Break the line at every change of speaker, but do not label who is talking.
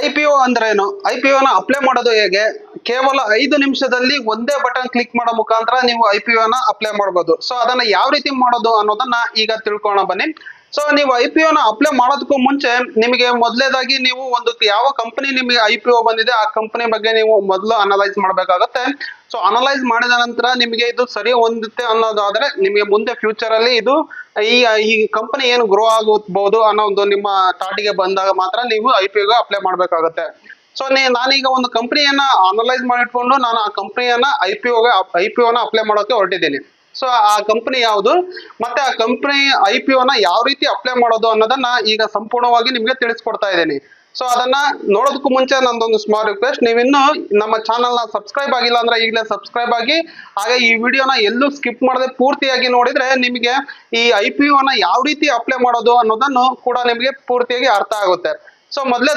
IPO ಅಂದ್ರೇನು, IPO ನ apply ಮಾಡೋದು ಹೇಗೆ, ಕೇವಲ 5 ನಿಮಿಷದಲ್ಲಿ ಒಂದೇ ಬಟನ್ ಕ್ಲಿಕ್ ಮಾಡೋ ಮುಖಾಂತರ ನೀವು IPO ನ ಅಪ್ಲೈ ಮಾಡಬಹುದು. ಸೊ ಅದನ್ನ ಯಾವ ರೀತಿ ಮಾಡೋದು ಅನ್ನೋದನ್ನ ಈಗ ತಿಳ್ಕೊಳ್ಳೋಣ ಬನ್ನಿ. ಸೊ ನೀವು IPO ನ ಅಪ್ಲೈ ಮಾಡೋದಕ್ಕೂ ಮುಂಚೆ ನಿಮಗೆ ಮೊದಲೇದಾಗಿ ನೀವು ಒಂದು ಯಾವ ಕಂಪನಿ ನಿಮಗೆ IPO ಬಂದಿದೆ ಆ ಕಂಪನಿ ಬಗ್ಗೆ ನೀವು ಮೊದಲು ಅನಲೈಸ್ ಮಾಡಬೇಕಾಗತ್ತೆ. ಸೊ ಅನಲೈಸ್ ಮಾಡಿದ ನಂತರ ನಿಮಗೆ ಇದು ಸರಿ ಹೊಂದುತ್ತೆ ಅನ್ನೋದಾದ್ರೆ ನಿಮಗೆ ಮುಂದೆ ಫ್ಯೂಚರ್ ಅಲ್ಲಿ ಇದು ಈ ಈ ಕಂಪನಿ ಏನು ಗ್ರೋ ಆಗಬಹುದು ಅನ್ನೋ ಒಂದು ನಿಮ್ಮ ಥಾಟಿಗೆ ಬಂದಾಗ ಮಾತ್ರ ನೀವು IPO ಗೆ ಅಪ್ಲೈ ಮಾಡಬೇಕಾಗತ್ತೆ. ಸೊ ನಾನೀಗ ಒಂದು ಕಂಪನಿಯನ್ನ ಅನಲೈಸ್ ಮಾಡಿಟ್ಕೊಂಡು ನಾನು ಆ ಕಂಪನಿಯನ್ನ IPO ನ ಅಪ್ಲೈ ಮಾಡೋಕೆ ಹೊರಟಿದ್ದೀನಿ. ಸೊ ಆ ಕಂಪನಿ ಯಾವುದು ಮತ್ತೆ ಆ ಕಂಪನಿ IPO ನ ಯಾವ ರೀತಿ ಅಪ್ಲೈ ಮಾಡೋದು ಅನ್ನೋದನ್ನ ಈಗ ಸಂಪೂರ್ಣವಾಗಿ ನಿಮ್ಗೆ ತಿಳಿಸ್ಕೊಡ್ತಾ ಇದ್ದೀನಿ. ಸೊ ಅದನ್ನ ನೋಡೋದಕ್ಕೂ ಮುಂಚೆ ನಂದೊಂದು ಸ್ಮಾಲ್ ರಿಕ್ವೆಸ್ಟ್, ನೀವಿನ್ನು ನಮ್ಮ ಚಾನಲ್ ನ ಸಬ್ಸ್ಕ್ರೈಬ್ ಆಗಿಲ್ಲ ಅಂದ್ರೆ ಈಗಲೇ ಸಬ್ಸ್ಕ್ರೈಬ್ ಆಗಿ, ಹಾಗೆ ಈ ವಿಡಿಯೋನ ಎಲ್ಲೂ ಸ್ಕಿಪ್ ಮಾಡದೆ ಪೂರ್ತಿಯಾಗಿ ನೋಡಿದ್ರೆ ನಿಮಗೆ ಈ IPO ನ ಯಾವ ರೀತಿ ಅಪ್ಲೈ ಮಾಡೋದು ಅನ್ನೋದನ್ನು ಕೂಡ ನಿಮಗೆ ಪೂರ್ತಿಯಾಗಿ ಅರ್ಥ ಆಗುತ್ತೆ. ಸೊ ಮೊದಲೇ